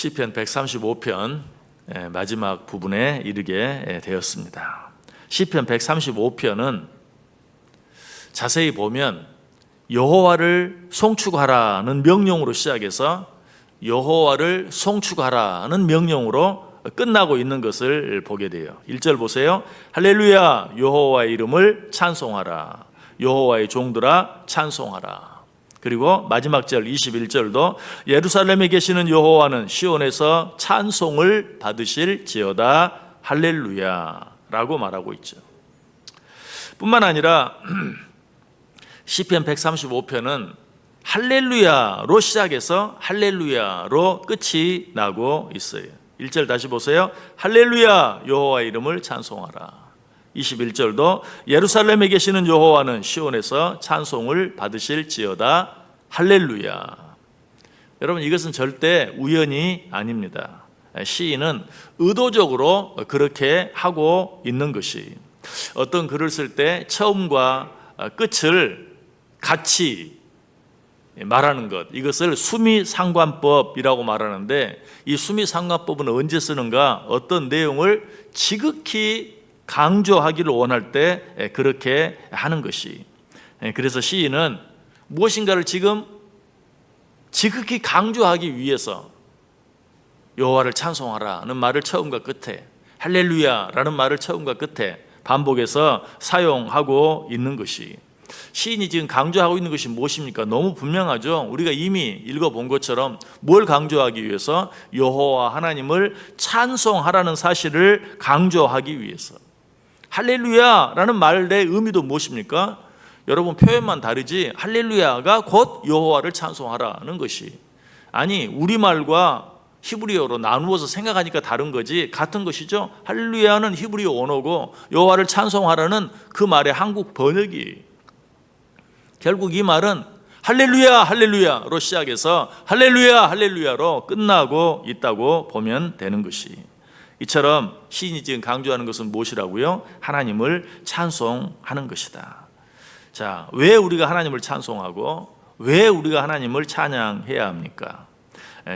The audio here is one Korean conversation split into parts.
시편 135편 마지막 부분에 이르게 되었습니다. 시편 135편은 자세히 보면 여호와를 송축하라는 명령으로 시작해서 여호와를 송축하라는 명령으로 끝나고 있는 것을 보게 돼요. 1절 보세요. 할렐루야, 여호와의 이름을 찬송하라. 여호와의 종들아 찬송하라. 그리고 마지막 절 21절도 예루살렘에 계시는 여호와는 시온에서 찬송을 받으실지어다. 할렐루야 라고 말하고 있죠. 뿐만 아니라 시편 135편은 할렐루야로 시작해서 할렐루야로 끝이 나고 있어요. 1절 다시 보세요. 할렐루야, 여호와의 이름을 찬송하라. 21절도 예루살렘에 계시는 여호와는 시온에서 찬송을 받으실지어다. 할렐루야. 여러분, 이것은 절대 우연이 아닙니다. 시인은 의도적으로 그렇게 하고 있는 것이, 어떤 글을 쓸 때 처음과 끝을 같이 말하는 것, 이것을 수미상관법이라고 말하는데, 이 수미상관법은 언제 쓰는가? 어떤 내용을 지극히 강조하기를 원할 때 그렇게 하는 것이, 그래서 시인은 무엇인가를 지금 지극히 강조하기 위해서 여호와를 찬송하라는 말을 처음과 끝에, 할렐루야라는 말을 처음과 끝에 반복해서 사용하고 있는 것이, 시인이 지금 강조하고 있는 것이 무엇입니까? 너무 분명하죠. 우리가 이미 읽어본 것처럼 뭘 강조하기 위해서? 여호와 하나님을 찬송하라는 사실을 강조하기 위해서. 할렐루야라는 말의 의미도 무엇입니까? 여러분, 표현만 다르지 할렐루야가 곧 여호와를 찬송하라는 것이, 아니 우리말과 히브리어로 나누어서 생각하니까 다른 거지 같은 것이죠. 할렐루야는 히브리어 언어고 여호와를 찬송하라는 그 말의 한국 번역이, 결국 이 말은 할렐루야 할렐루야로 시작해서 할렐루야 할렐루야로 끝나고 있다고 보면 되는 것이, 이처럼 시인이 지금 강조하는 것은 무엇이라고요? 하나님을 찬송하는 것이다. 자, 왜 우리가 하나님을 찬송하고 왜 우리가 하나님을 찬양해야 합니까?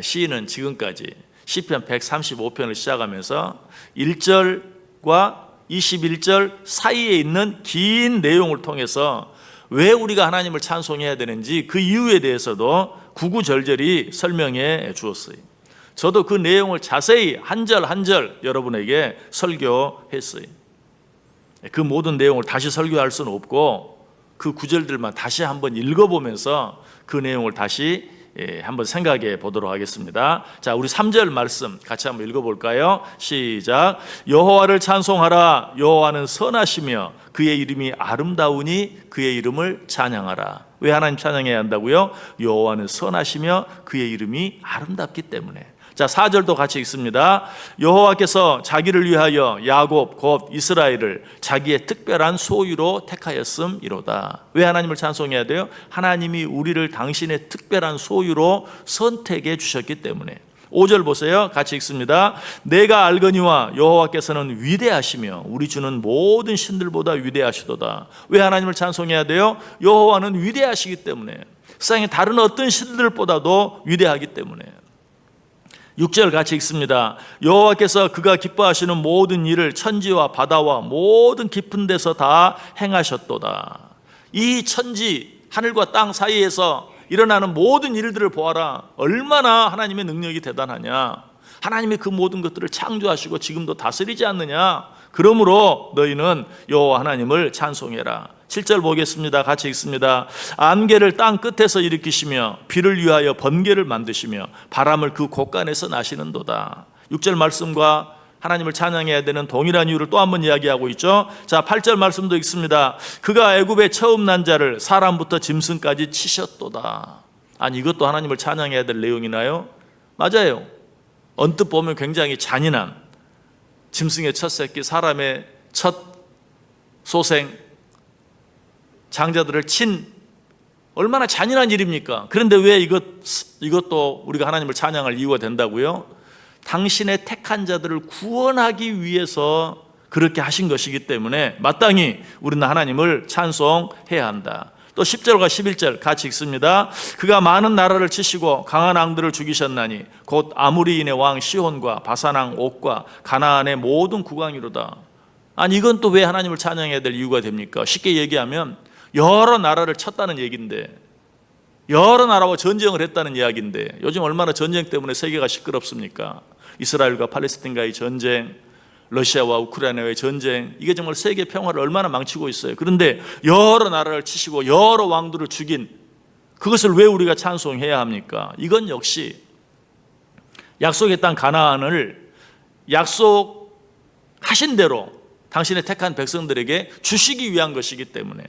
시인은 지금까지 시편 135편을 시작하면서 1절과 21절 사이에 있는 긴 내용을 통해서 왜 우리가 하나님을 찬송해야 되는지 그 이유에 대해서도 구구절절히 설명해 주었어요. 저도 그 내용을 자세히 한 절 한 절 여러분에게 설교했어요. 그 모든 내용을 다시 설교할 수는 없고 그 구절들만 다시 한번 읽어보면서 그 내용을 다시 한번 생각해 보도록 하겠습니다. 자, 우리 3절 말씀 같이 한번 읽어볼까요? 시작. 여호와를 찬송하라. 여호와는 선하시며 그의 이름이 아름다우니 그의 이름을 찬양하라. 왜 하나님 찬양해야 한다고요? 여호와는 선하시며 그의 이름이 아름답기 때문에. 자, 4절도 같이 읽습니다. 여호와께서 자기를 위하여 야곱 곧 이스라엘을 자기의 특별한 소유로 택하였음이로다. 왜 하나님을 찬송해야 돼요? 하나님이 우리를 당신의 특별한 소유로 선택해 주셨기 때문에. 5절 보세요. 같이 읽습니다. 내가 알거니와 여호와께서는 위대하시며 우리 주는 모든 신들보다 위대하시도다. 왜 하나님을 찬송해야 돼요? 여호와는 위대하시기 때문에, 세상의 다른 어떤 신들보다도 위대하기 때문에. 6절 같이 읽습니다. 여호와께서 그가 기뻐하시는 모든 일을 천지와 바다와 모든 깊은 데서 다 행하셨도다. 이 천지, 하늘과 땅 사이에서 일어나는 모든 일들을 보아라. 얼마나 하나님의 능력이 대단하냐. 하나님이 그 모든 것들을 창조하시고 지금도 다스리지 않느냐. 그러므로 너희는 여호와 하나님을 찬송해라. 7절 보겠습니다. 같이 읽습니다. 안개를 땅 끝에서 일으키시며 비를 위하여 번개를 만드시며 바람을 그 곳간에서 나시는도다. 6절 말씀과 하나님을 찬양해야 되는 동일한 이유를 또 한번 이야기하고 있죠. 자, 8절 말씀도 읽습니다. 그가 애굽의 처음 난 자를 사람부터 짐승까지 치셨도다. 아니, 이것도 하나님을 찬양해야 될 내용이나요? 맞아요. 언뜻 보면 굉장히 잔인한, 짐승의 첫 새끼, 사람의 첫 소생, 장자들을 친, 얼마나 잔인한 일입니까? 그런데 왜 이것도 우리가 하나님을 찬양할 이유가 된다고요? 당신의 택한 자들을 구원하기 위해서 그렇게 하신 것이기 때문에 마땅히 우리는 하나님을 찬송해야 한다. 또 10절과 11절 같이 읽습니다. 그가 많은 나라를 치시고 강한 왕들을 죽이셨나니 곧 아모리인의 왕 시혼과 바산 왕 옥과 가나안의 모든 국왕이로다. 아니 이건 또 왜 하나님을 찬양해야 될 이유가 됩니까? 쉽게 얘기하면 여러 나라를 쳤다는 얘기인데, 여러 나라와 전쟁을 했다는 이야기인데, 요즘 얼마나 전쟁 때문에 세계가 시끄럽습니까? 이스라엘과 팔레스틴과의 전쟁, 러시아와 우크라이나의 전쟁, 이게 정말 세계 평화를 얼마나 망치고 있어요. 그런데 여러 나라를 치시고 여러 왕들을 죽인 그것을 왜 우리가 찬송해야 합니까? 이건 역시 약속의 땅 가나안을 약속하신 대로 당신의 택한 백성들에게 주시기 위한 것이기 때문에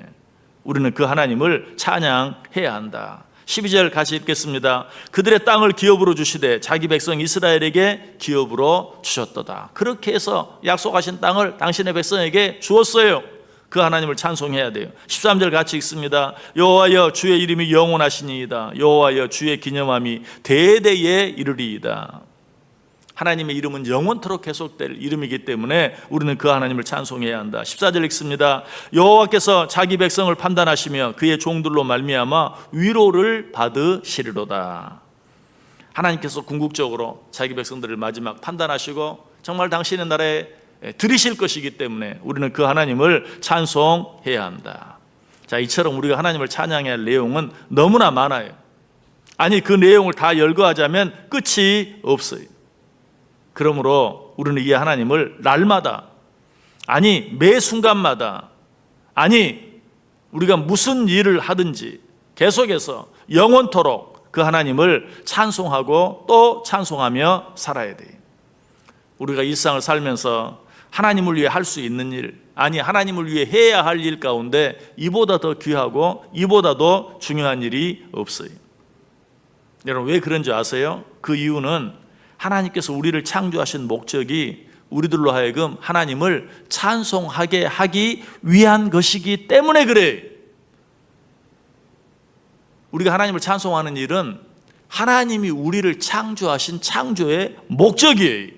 우리는 그 하나님을 찬양해야 한다. 12절 같이 읽겠습니다. 그들의 땅을 기업으로 주시되 자기 백성 이스라엘에게 기업으로 주셨도다. 그렇게 해서 약속하신 땅을 당신의 백성에게 주었어요. 그 하나님을 찬송해야 돼요. 13절 같이 읽습니다. 여호와여 주의 이름이 영원하시니이다. 여호와여 주의 기념함이 대대에 이르리이다. 하나님의 이름은 영원토록 계속될 이름이기 때문에 우리는 그 하나님을 찬송해야 한다. 14절 읽습니다. 여호와께서 자기 백성을 판단하시며 그의 종들로 말미암아 위로를 받으시리로다. 하나님께서 궁극적으로 자기 백성들을 마지막 판단하시고 정말 당신의 나라에 들이실 것이기 때문에 우리는 그 하나님을 찬송해야 한다. 자, 이처럼 우리가 하나님을 찬양해야 할 내용은 너무나 많아요. 아니 그 내용을 다 열거하자면 끝이 없어요. 그러므로 우리는 이 하나님을 날마다, 아니 매 순간마다, 아니 우리가 무슨 일을 하든지 계속해서 영원토록 그 하나님을 찬송하고 또 찬송하며 살아야 돼요. 우리가 일상을 살면서 하나님을 위해 할 수 있는 일, 아니 하나님을 위해 해야 할 일 가운데 이보다 더 귀하고 이보다 더 중요한 일이 없어요. 여러분 왜 그런지 아세요? 그 이유는 하나님께서 우리를 창조하신 목적이 우리들로 하여금 하나님을 찬송하게 하기 위한 것이기 때문에 그래요. 우리가 하나님을 찬송하는 일은 하나님이 우리를 창조하신 창조의 목적이에요.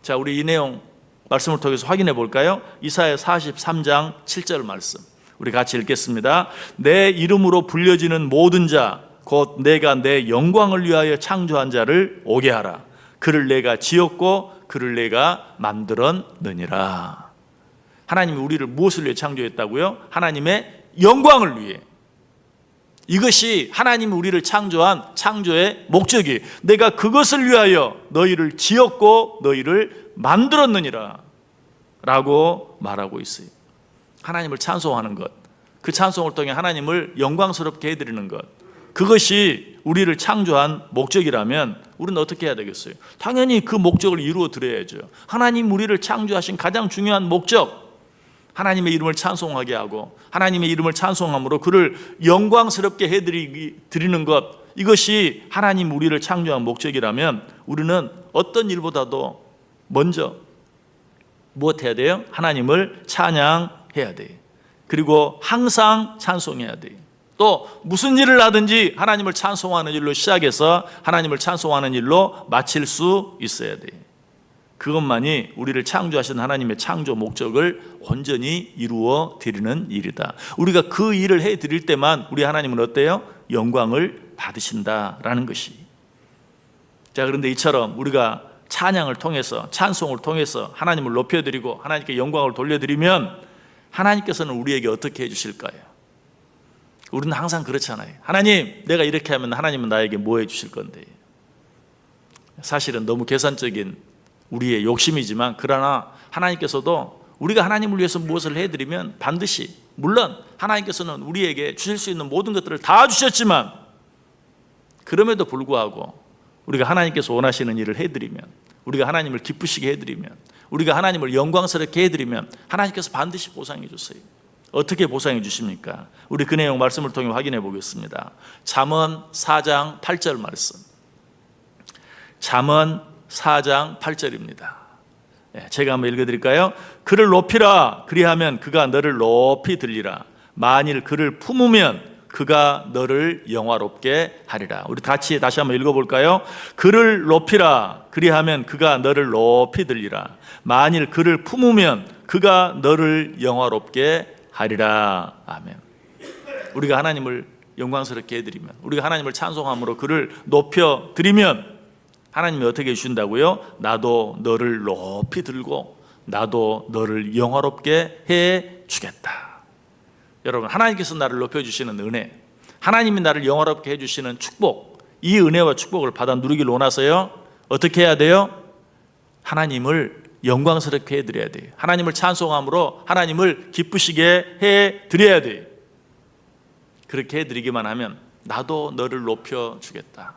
자, 우리 이 내용 말씀을 통해서 확인해 볼까요? 이사야 43장 7절 말씀 우리 같이 읽겠습니다. 내 이름으로 불려지는 모든 자 곧 내가 내 영광을 위하여 창조한 자를 오게 하라. 그를 내가 지었고 그를 내가 만들었느니라. 하나님이 우리를 무엇을 위해 창조했다고요? 하나님의 영광을 위해. 이것이 하나님이 우리를 창조한 창조의 목적이, 내가 그것을 위하여 너희를 지었고 너희를 만들었느니라 라고 말하고 있어요. 하나님을 찬송하는 것, 그 찬송을 통해 하나님을 영광스럽게 해드리는 것, 그것이 우리를 창조한 목적이라면 우리는 어떻게 해야 되겠어요? 당연히 그 목적을 이루어 드려야죠. 하나님 우리를 창조하신 가장 중요한 목적, 하나님의 이름을 찬송하게 하고 하나님의 이름을 찬송함으로 그를 영광스럽게 해드리는 것, 이것이 하나님 우리를 창조한 목적이라면 우리는 어떤 일보다도 먼저 무엇해야 돼요? 하나님을 찬양해야 돼요. 그리고 항상 찬송해야 돼요. 또 무슨 일을 하든지 하나님을 찬송하는 일로 시작해서 하나님을 찬송하는 일로 마칠 수 있어야 돼요. 그것만이 우리를 창조하신 하나님의 창조 목적을 온전히 이루어 드리는 일이다. 우리가 그 일을 해 드릴 때만 우리 하나님은 어때요? 영광을 받으신다라는 것이. 자, 그런데 이처럼 우리가 찬양을 통해서, 찬송을 통해서 하나님을 높여드리고 하나님께 영광을 돌려드리면 하나님께서는 우리에게 어떻게 해주실까요? 우리는 항상 그렇잖아요. 하나님, 내가 이렇게 하면 하나님은 나에게 뭐 해주실 건데. 사실은 너무 계산적인 우리의 욕심이지만, 그러나 하나님께서도 우리가 하나님을 위해서 무엇을 해드리면 반드시, 물론 하나님께서는 우리에게 주실 수 있는 모든 것들을 다 주셨지만, 그럼에도 불구하고 우리가 하나님께서 원하시는 일을 해드리면, 우리가 하나님을 기쁘시게 해드리면, 우리가 하나님을 영광스럽게 해드리면 하나님께서 반드시 보상해 주세요. 어떻게 보상해 주십니까? 우리 그 내용 말씀을 통해 확인해 보겠습니다. 잠언 4장 8절 말씀. 잠언 4장 8절입니다. 제가 한번 읽어드릴까요? 그를 높이라, 그리하면 그가 너를 높이 들리라. 만일 그를 품으면 그가 너를 영화롭게 하리라. 우리 같이 다시 한번 읽어볼까요? 그를 높이라, 그리하면 그가 너를 높이 들리라. 만일 그를 품으면 그가 너를 영화롭게 하리라. 아멘. 우리가 하나님을 영광스럽게 해드리면, 우리가 하나님을 찬송함으로 그를 높여드리면 하나님이 어떻게 해주신다고요? 나도 너를 높이 들고 나도 너를 영화롭게 해주겠다. 여러분, 하나님께서 나를 높여주시는 은혜, 하나님이 나를 영화롭게 해주시는 축복, 이 은혜와 축복을 받아 누리길 원하세요? 어떻게 해야 돼요? 하나님을 영광스럽게 해드려야 돼요. 하나님을 찬송함으로 하나님을 기쁘시게 해드려야 돼요. 그렇게 해드리기만 하면 나도 너를 높여주겠다,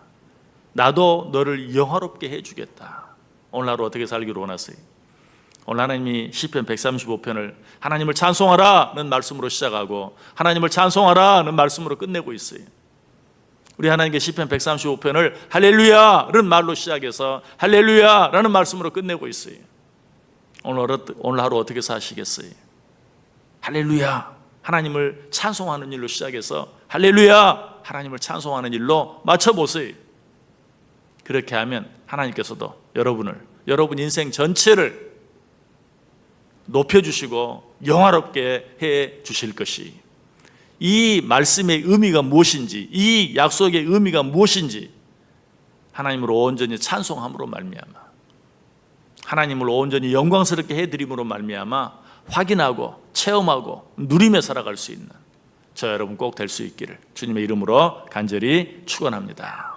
나도 너를 영화롭게 해주겠다. 오늘 하루 어떻게 살기를 원하세요? 오늘 하나님이 시편 135편을 하나님을 찬송하라는 말씀으로 시작하고 하나님을 찬송하라는 말씀으로 끝내고 있어요. 우리 하나님께 시편 135편을 할렐루야라는 말로 시작해서 할렐루야라는 말씀으로 끝내고 있어요. 오늘 하루 어떻게 사시겠어요? 할렐루야, 하나님을 찬송하는 일로 시작해서 할렐루야, 하나님을 찬송하는 일로 맞춰보세요. 그렇게 하면 하나님께서도 여러분 인생 전체를 높여주시고 영화롭게 해주실 것이, 이 말씀의 의미가 무엇인지, 이 약속의 의미가 무엇인지 하나님을 온전히 찬송함으로 말미암아, 하나님을 온전히 영광스럽게 해드림으로 말미암아 확인하고 체험하고 누리며 살아갈 수 있는 저 여러분 꼭 될 수 있기를 주님의 이름으로 간절히 축원합니다.